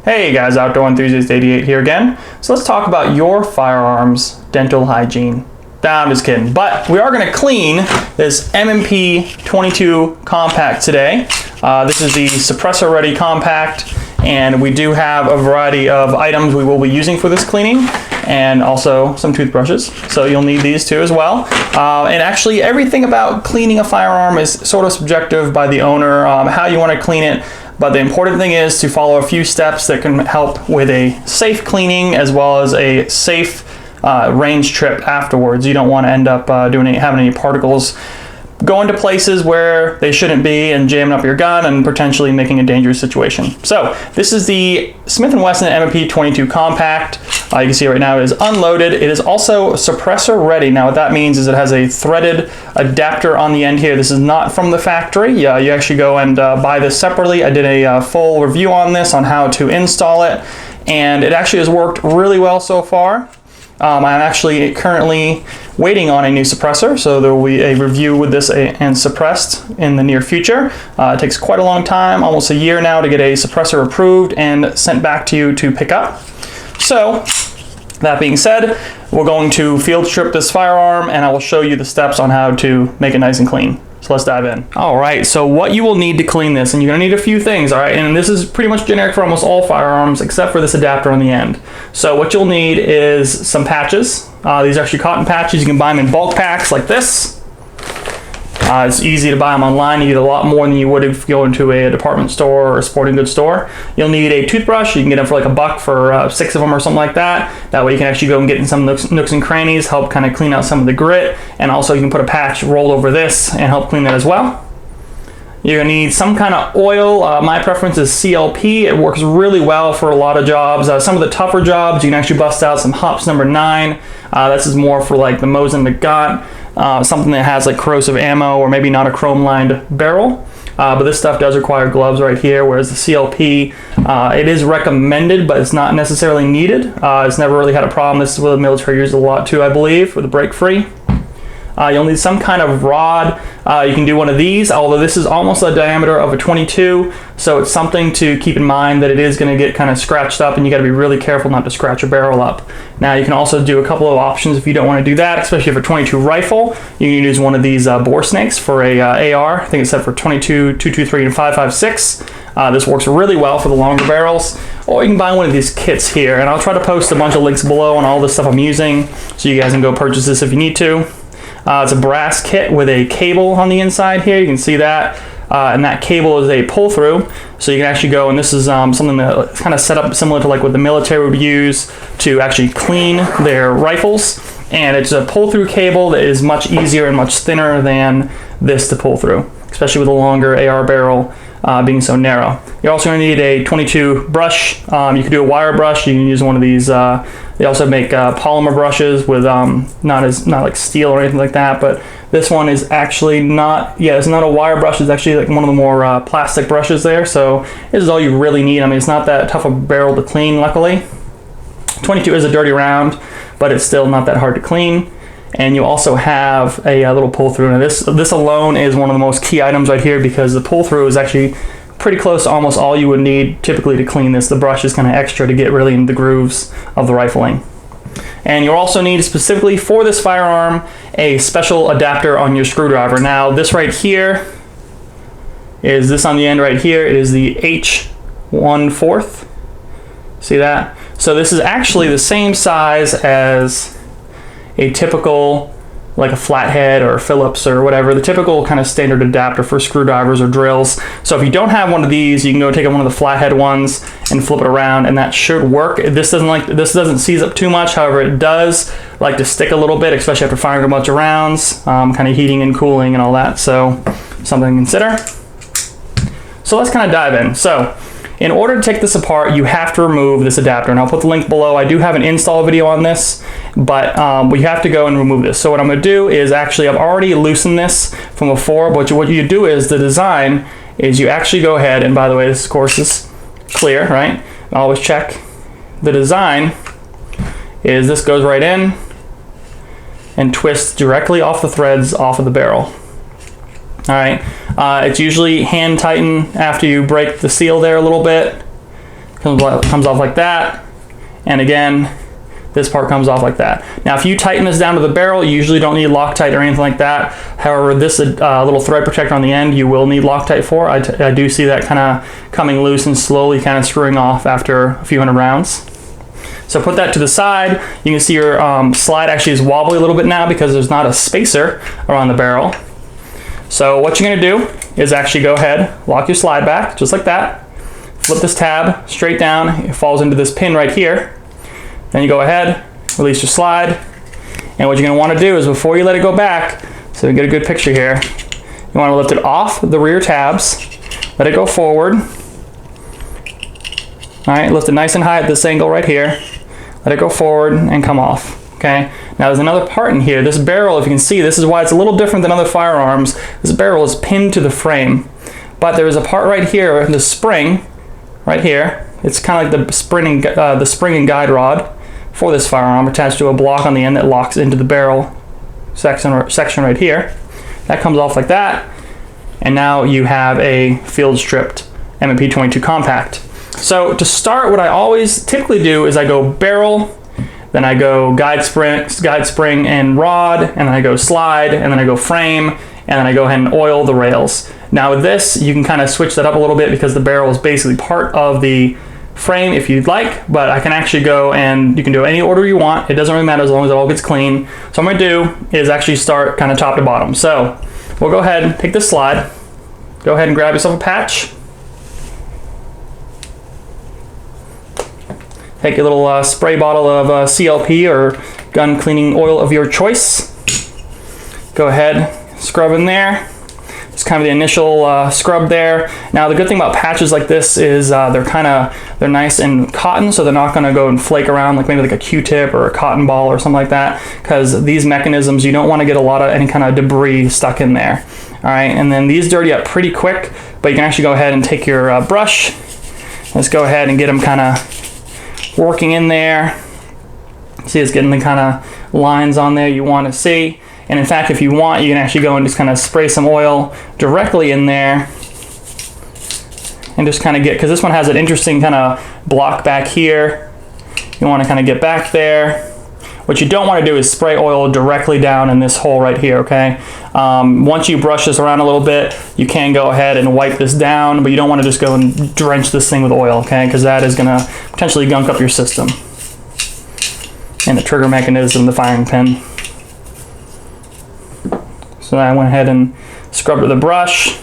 Hey guys, Outdoor Enthusiast 88 here again. So let's talk about your firearms dental hygiene. Nah, I'm just kidding. But we are going to clean this M&P 22 compact today. This is the suppressor ready compact, and we do have a variety of items we will be using for this cleaning, and also some toothbrushes. So you'll need these too as well. And actually everything about cleaning a firearm is sort of subjective by the owner, how you want to clean it. But the important thing is to follow a few steps that can help with a safe cleaning as well as a safe range trip afterwards. You don't want to end up having any particles go into places where they shouldn't be and jamming up your gun and potentially making a dangerous situation. So this is the Smith & Wesson M&P 22 compact. You can see right now it is unloaded. It is also suppressor ready. Now what that means is it has a threaded adapter on the end here. This is not from the factory. You actually go and buy this separately. I did a full review on this on how to install it, and it actually has worked really well so far. I'm actually currently waiting on a new suppressor, so there will be a review with this and suppressed in the near future. It takes quite a long time, almost a year now, to get a suppressor approved and sent back to you to pick up. So that being said, we're going to field strip this firearm, and I will show you the steps on how to make it nice and clean. So let's dive in. All right, so what you will need to clean this, and you're gonna need a few things, all right? And this is pretty much generic for almost all firearms except for this adapter on the end. So what you'll need is some patches. These are actually cotton patches. You can buy them in bulk packs like this. It's easy to buy them online. You get a lot more than you would if you go into a department store or a sporting goods store. You'll need a toothbrush. You can get them for like $1 for 6 of them or something like that. That way you can actually go and get in some nooks and crannies, help kind of clean out some of the grit, and also you can put a patch rolled over this and help clean that as well. You're gonna need some kind of oil. My preference is CLP. It works really well for a lot of jobs. Some of the tougher jobs, you can actually bust out some Hops number 9. This is more for like the Mosin Nagant. Something that has like corrosive ammo or maybe not a chrome lined barrel. But this stuff does require gloves right here, whereas the CLP, it is recommended, but it's not necessarily needed. It's never really had a problem. This is what the military uses a lot too, I believe, for the break free. You'll need some kind of rod. You can do one of these, although this is almost the diameter of a 22, so it's something to keep in mind that it is going to get kind of scratched up, and you got to be really careful not to scratch your barrel up. Now you can also do a couple of options if you don't want to do that, especially for a 22 rifle. You can use one of these bore snakes for a AR. I think it's set for 22, 223, and 5.56. This works really well for the longer barrels. Or you can buy one of these kits here, and I'll try to post a bunch of links below on all the stuff I'm using, so you guys can go purchase this if you need to. It's a brass kit with a cable on the inside here. You can see that. And that cable is a pull-through. So you can actually go, and this is something that's kind of set up similar to like what the military would use to actually clean their rifles. And it's a pull-through cable that is much easier and much thinner than this to pull through, especially with a longer AR barrel being so narrow. You're also going to need a 22 brush. You can do a wire brush. You can use one of these. They also make polymer brushes with not like steel or anything like that, but this one is actually not. Yeah, it's not a wire brush. It's actually like one of the more plastic brushes there. So this is all you really need. I mean, it's not that tough a barrel to clean, luckily. 22 is a dirty round, but it's still not that hard to clean. And you also have a little pull-through. Now this alone is one of the most key items right here, because the pull-through is actually pretty close to almost all you would need typically to clean this. The brush is kind of extra to get really into the grooves of the rifling. And you'll also need, specifically for this firearm, a special adapter on your screwdriver. Now this right here is this on the end right here. It is the H1/4. See that? So this is actually the same size as a typical, like a flathead or a Phillips or whatever, the typical kind of standard adapter for screwdrivers or drills. So if you don't have one of these, you can go take one of the flathead ones and flip it around, and that should work. This doesn't seize up too much. However, it does like to stick a little bit, especially after firing a bunch of rounds, kind of heating and cooling and all that. So something to consider. So let's kind of dive in. So in order to take this apart, you have to remove this adapter, and I'll put the link below. I do have an install video on this, but we have to go and remove this. So what I'm going to do is actually, I've already loosened this from before, but what you do is, the design is you actually go ahead, and by the way, this of course is clear, right? Always check. The design is this goes right in and twists directly off the threads off of the barrel. All right, it's usually hand tighten after you break the seal there a little bit, comes off like that, and again, this part comes off like that. Now, if you tighten this down to the barrel, you usually don't need Loctite or anything like that. However, this little thread protector on the end, you will need Loctite for. I do see that kind of coming loose and slowly kind of screwing off after a few hundred rounds. So put that to the side. You can see your slide actually is wobbly a little bit now because there's not a spacer around the barrel. So what you're gonna do is actually go ahead, lock your slide back, just like that. Flip this tab straight down. It falls into this pin right here. Then you go ahead, release your slide. And what you're gonna wanna do is before you let it go back, so you get a good picture here, you wanna lift it off the rear tabs, let it go forward. All right, lift it nice and high at this angle right here. Let it go forward and come off, okay? Now there's another part in here. This barrel, if you can see, this is why it's a little different than other firearms. This barrel is pinned to the frame, but there is a part right here, the spring, right here. It's kind of like the spring and guide rod for this firearm attached to a block on the end that locks into the barrel section right here. That comes off like that, and now you have a field stripped M&P 22 compact. So to start, what I always typically do is I go barrel, then I go guide spring and rod, and then I go slide, and then I go frame, and then I go ahead and oil the rails. Now with this, you can kind of switch that up a little bit because the barrel is basically part of the frame if you'd like, but I can actually go and you can do any order you want. It doesn't really matter as long as it all gets clean. So what I'm gonna do is actually start kind of top to bottom. So we'll go ahead and take this slide, go ahead and grab yourself a patch. Take a little spray bottle of CLP or gun cleaning oil of your choice. Go ahead, scrub in there. It's kind of the initial scrub there. Now the good thing about patches like this is they're nice and cotton, so they're not going to go and flake around like maybe like a Q-tip or a cotton ball or something like that. Because these mechanisms, you don't want to get a lot of any kind of debris stuck in there. All right, and then these dirty up pretty quick, but you can actually go ahead and take your brush. Let's go ahead and get them kind of working in there. See, it's getting the kind of lines on there you want to see. And in fact, if you want, you can actually go and just kind of spray some oil directly in there and just kind of get, because this one has an interesting kind of block back here. You want to kind of get back there. What you don't want to do is spray oil directly down in this hole right here, okay? Once you brush this around a little bit, you can go ahead and wipe this down, but you don't want to just go and drench this thing with oil, okay? Because that is going to potentially gunk up your system and the trigger mechanism, the firing pin. So I went ahead and scrubbed with a brush.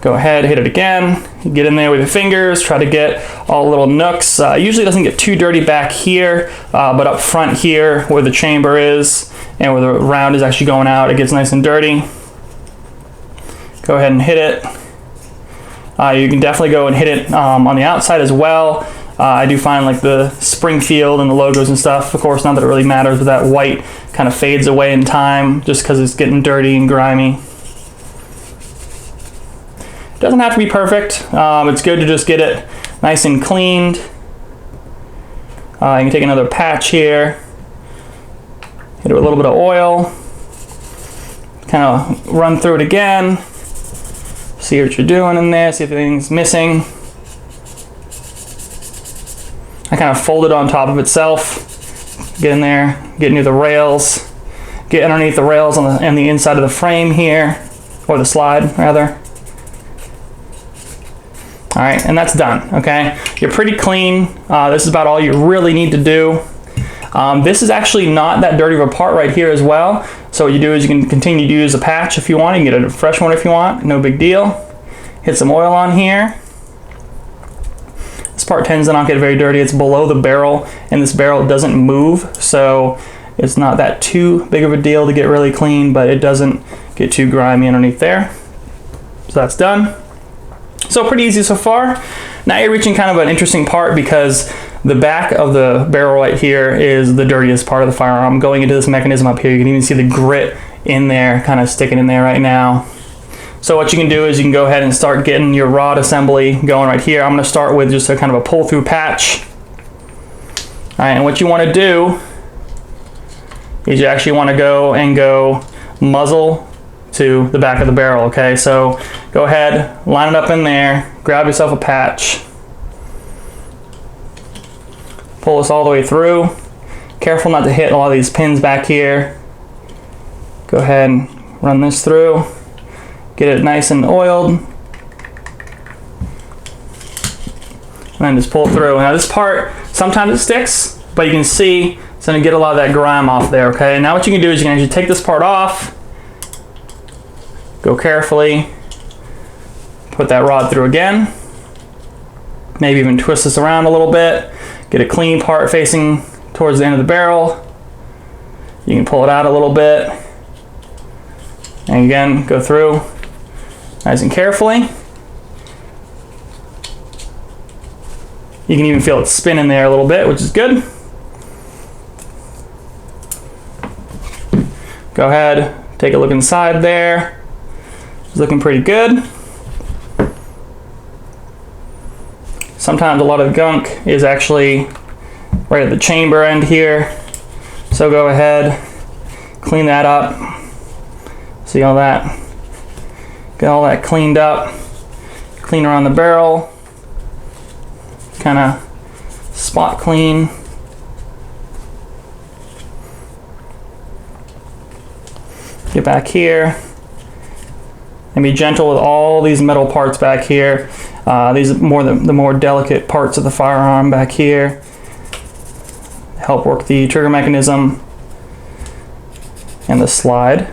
Go ahead, hit it again. Get in there with your fingers, try to get all the little nooks. Usually it doesn't get too dirty back here, but up front here where the chamber is and where the round is actually going out, it gets nice and dirty. Go ahead and hit it. You can definitely go and hit it on the outside as well. I do find like the Springfield and the logos and stuff, of course, not that it really matters, but that white kind of fades away in time just because it's getting dirty and grimy. It doesn't have to be perfect. It's good to just get it nice and cleaned. You can take another patch here, hit it with a little bit of oil, kind of run through it again, see what you're doing in there, see if anything's missing. I kind of fold it on top of itself, get in there, get near the rails, get underneath the rails on the inside of the frame here, or the slide rather. All right, and that's done, okay? You're pretty clean. This is about all you really need to do. This is actually not that dirty of a part right here as well. So what you do is you can continue to use a patch if you want. You can get a fresh one if you want, no big deal. Hit some oil on here. This part tends to not get very dirty. It's below the barrel, and this barrel doesn't move, so it's not that too big of a deal to get really clean, but it doesn't get too grimy underneath there. So that's done. So pretty easy so far. Now you're reaching kind of an interesting part because the back of the barrel right here is the dirtiest part of the firearm. Going into this mechanism up here, you can even see the grit in there, kind of sticking in there right now. So what you can do is you can go ahead and start getting your rod assembly going right here. I'm going to start with just a kind of a pull through patch. All right, and what you want to do is you actually want to go muzzle to the back of the barrel, okay? So go ahead, line it up in there, grab yourself a patch, Pull this all the way through. Careful not to hit a lot of these pins back here. Go ahead and run this through. Get it nice and oiled. And then just pull it through. Now this part, sometimes it sticks, but you can see it's gonna get a lot of that grime off there, okay? Now what you can do is you can actually take this part off, go carefully, put that rod through again, maybe even twist this around a little bit, get a clean part facing towards the end of the barrel. You can pull it out a little bit, and again, go through nice and carefully. You can even feel it spinning there a little bit, which is good. Go ahead, take a look inside there. It's looking pretty good. Sometimes a lot of the gunk is actually right at the chamber end here. So go ahead, clean that up. See all that? Get all that cleaned up. Clean around the barrel. Kind of spot clean. Get back here and be gentle with all these metal parts back here. These are the more delicate parts of the firearm back here. Help work the trigger mechanism and the slide.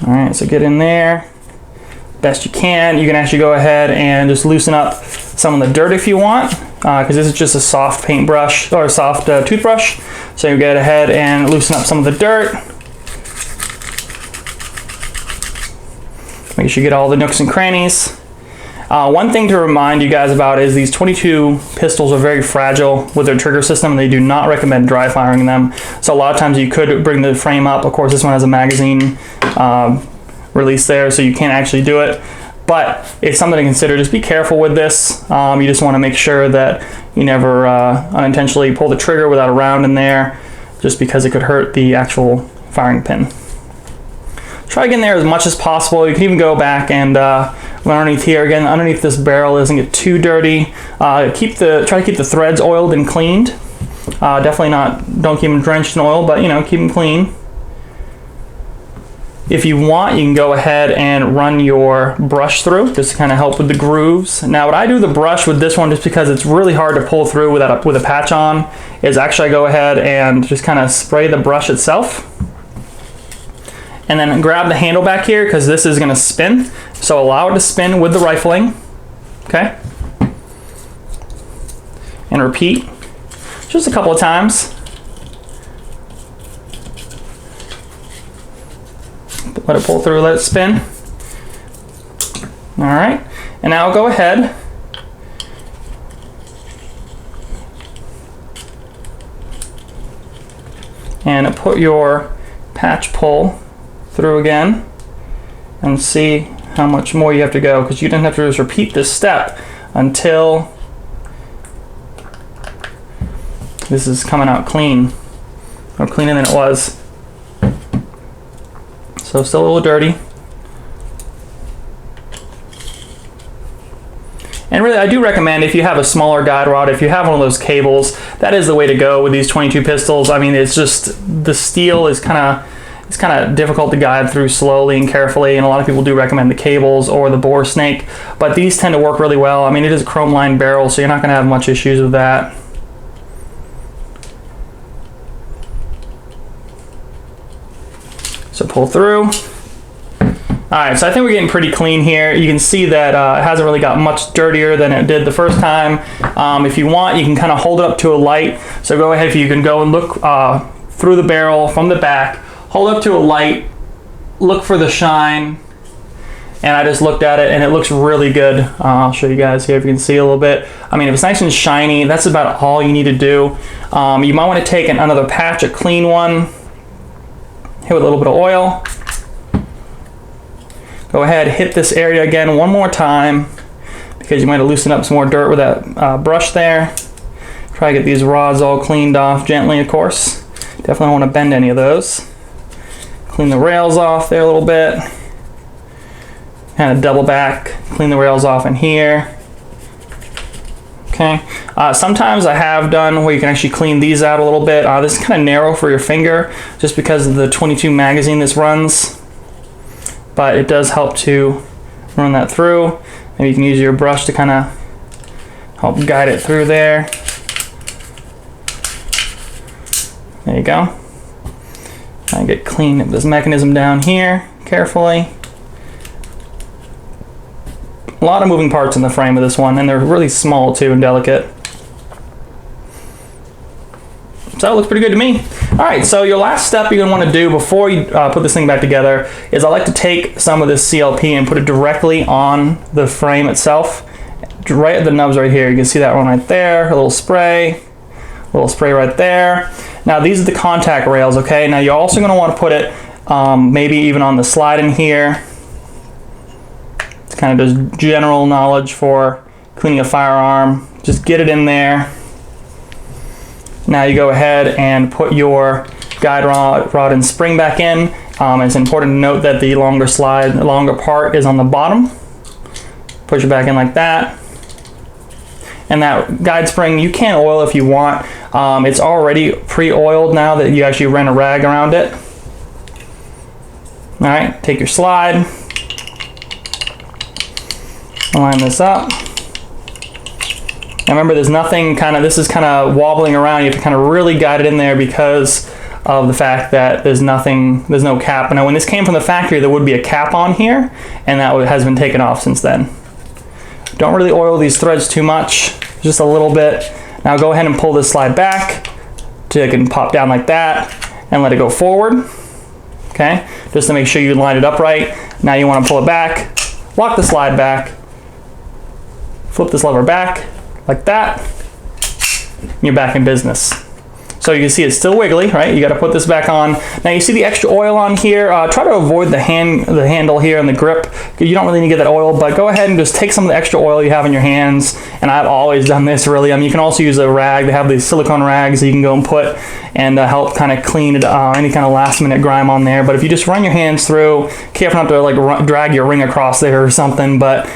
All right, so get in there best you can. You can actually go ahead and just loosen up some of the dirt if you want, because this is just a soft paintbrush or a soft toothbrush. So you get ahead and loosen up some of the dirt. Make sure you get all the nooks and crannies. One thing to remind you guys about is these 22 pistols are very fragile with their trigger system, and they do not recommend dry firing them. So a lot of times you could bring the frame up. Of course, this one has a magazine release there, so you can't actually do it. But it's something to consider. Just be careful with this. You just want to make sure that you never unintentionally pull the trigger without a round in there, just because it could hurt the actual firing pin. Try to get in there as much as possible. You can even go back and underneath here. Again, underneath this barrel doesn't get too dirty. Try to keep the threads oiled and cleaned. Definitely don't keep them drenched in oil, but keep them clean. If you want, you can go ahead and run your brush through, just to kind of help with the grooves. Now, what I do with the brush with this one, just because it's really hard to pull through with a patch on, is actually I go ahead and just kind of spray the brush itself. And then grab the handle back here, because this is going to spin. So allow it to spin with the rifling. Okay? And repeat just a couple of times. Let it pull through, let it spin. All right. And now go ahead and put your patch pull through again and see how much more you have to go, because you didn't have to just repeat this step until this is coming out clean, or cleaner than it was. So still a little dirty. And really, I do recommend, if you have a smaller guide rod, if you have one of those cables, that is the way to go with these 22 pistols. I mean, it's just, the steel is kind of difficult to guide through slowly and carefully, and a lot of people do recommend the cables or the bore snake, but these tend to work really well. I mean, it is a chrome lined barrel, so you're not going to have much issues with that. So pull through. All right, so I think we're getting pretty clean here. You can see that it hasn't really got much dirtier than it did the first time. If you want, you can kind of hold it up to a light. So go ahead, if you can go and look through the barrel from the back, hold up to a light, look for the shine, and I just looked at it and it looks really good. I'll show you guys here if you can see a little bit. I mean, if it's nice and shiny, that's about all you need to do. You might want to take another patch, a clean one, hit with a little bit of oil. Go ahead, hit this area again one more time, because you might have loosened up some more dirt with that brush there. Try to get these rods all cleaned off gently, of course. Definitely don't want to bend any of those. Clean the rails off there a little bit. Kind of double back, clean the rails off in here. Okay. Okay. Sometimes I have done where you can actually clean these out a little bit. This is kind of narrow for your finger just because of the 22 magazine this runs, but it does help to run that through. Maybe you can use your brush to kind of help guide it through there. There you go. I get clean this mechanism down here carefully. A lot of moving parts in the frame of this one, and they're really small too and delicate. So it looks pretty good to me. All right, so your last step you're gonna wanna do before you put this thing back together is I like to take some of this CLP and put it directly on the frame itself, right at the nubs right here. You can see that one right there, a little spray right there. Now these are the contact rails, okay? Now you're also gonna wanna put it maybe even on the slide in here. It's kind of just general knowledge for cleaning a firearm. Just get it in there. Now you go ahead and put your guide rod and spring back in. It's important to note that the longer part is on the bottom. Push it back in like that. And that guide spring, you can oil if you want. It's already pre-oiled now that you actually ran a rag around it. All right, take your slide. Line this up. Now remember, there's nothing this is kind of wobbling around. You have to kind of really guide it in there because of the fact that there's no cap. Now when this came from the factory, there would be a cap on here, and that has been taken off since then. Don't really oil these threads too much, just a little bit. Now go ahead and pull this slide back so it can pop down like that and let it go forward. Okay, just to make sure you line it up right. Now you want to pull it back, lock the slide back, flip this lever back like that, and you're back in business. So you can see it's still wiggly, right? You got to put this back on. Now you see the extra oil on here. Try to avoid the handle here and the grip. You don't really need to get that oil, but go ahead and just take some of the extra oil you have in your hands. And I've always done this really. I mean, you can also use a rag. They have these silicone rags that you can go and put and help kind of clean it, any kind of last minute grime on there. But if you just run your hands through, careful not to like drag your ring across there or something, but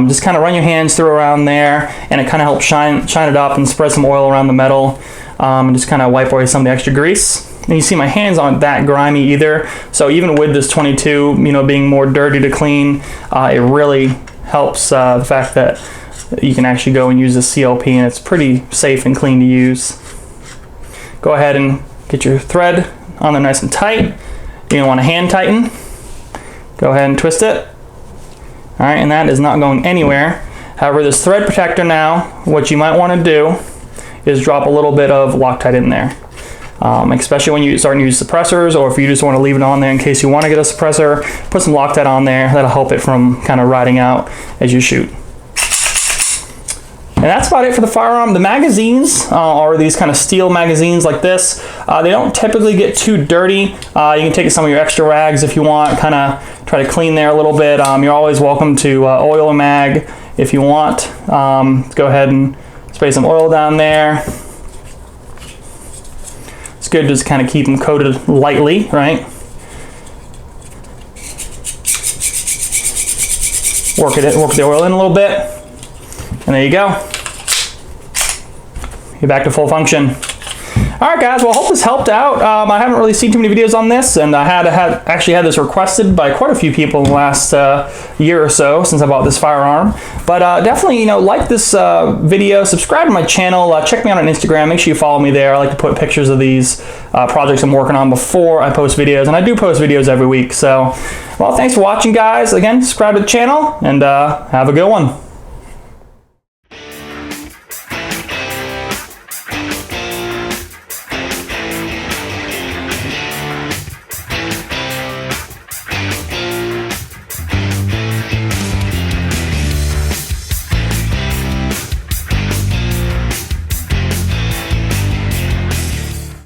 just kind of run your hands through around there, and it kind of helps shine it up and spread some oil around the metal. And just kind of wipe away some of the extra grease. And you see my hands aren't that grimy either. So even with this 22, being more dirty to clean, it really helps the fact that you can actually go and use the CLP, and it's pretty safe and clean to use. Go ahead and get your thread on there nice and tight. You're gonna want to hand tighten. Go ahead and twist it. All right, and that is not going anywhere. However, this thread protector now, what you might want to do is drop a little bit of Loctite in there, especially when you start to use suppressors, or if you just want to leave it on there in case you want to get a suppressor, put some Loctite on there. That'll help it from kind of riding out as you shoot. And that's about it for the firearm. The magazines are these kind of steel magazines like this. They don't typically get too dirty. You can take some of your extra rags if you want, kind of try to clean there a little bit. You're always welcome to oil a mag if you want. Go ahead and spray some oil down there. It's good to just kind of keep them coated lightly, right? Work the oil in a little bit, and there you go. You're back to full function. All right, guys. Well, I hope this helped out. I haven't really seen too many videos on this, and I actually had this requested by quite a few people in the last year or so since I bought this firearm. But definitely, like this video, subscribe to my channel, check me out on Instagram. Make sure you follow me there. I like to put pictures of these projects I'm working on before I post videos, and I do post videos every week. So, well, thanks for watching, guys. Again, subscribe to the channel, and have a good one.